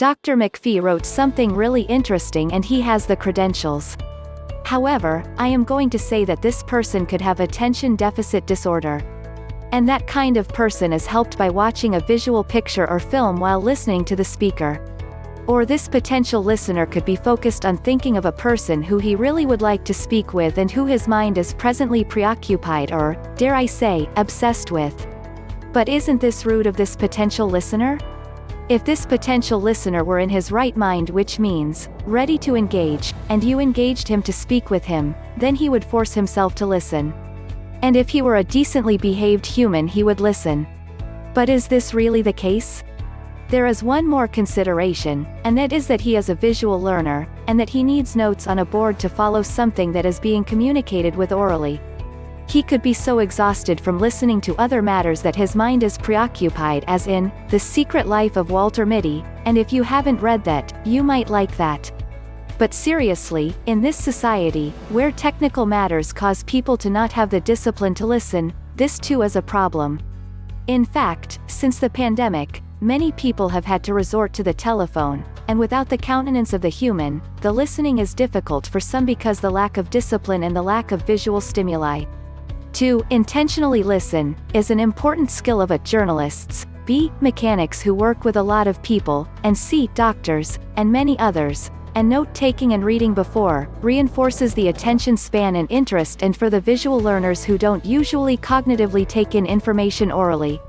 Dr. McPhee wrote something really interesting and he has the credentials. However, I am going to say that this person could have attention deficit disorder. And that kind of person is helped by watching a visual picture or film while listening to the speaker. Or this potential listener could be focused on thinking of a person who he really would like to speak with and who his mind is presently preoccupied or, dare I say, obsessed with. But isn't this rude of this potential listener? If this potential listener were in his right mind, which means, ready to engage, and you engaged him to speak with him, then he would force himself to listen. And if he were a decently behaved human, he would listen. But is this really the case? There is one more consideration, and that is that he is a visual learner, and that he needs notes on a board to follow something that is being communicated with orally. He could be so exhausted from listening to other matters that his mind is preoccupied, as in, The Secret Life of Walter Mitty, and if you haven't read that, you might like that. But seriously, in this society, where technical matters cause people to not have the discipline to listen, this too is a problem. In fact, since the pandemic, many people have had to resort to the telephone, and without the countenance of the human, the listening is difficult for some because the lack of discipline and the lack of visual stimuli. To intentionally listen is an important skill of journalists, B. mechanics who work with a lot of people, and C. doctors, and many others. And note-taking and reading before reinforces the attention span and interest, and for the visual learners who don't usually cognitively take in information orally,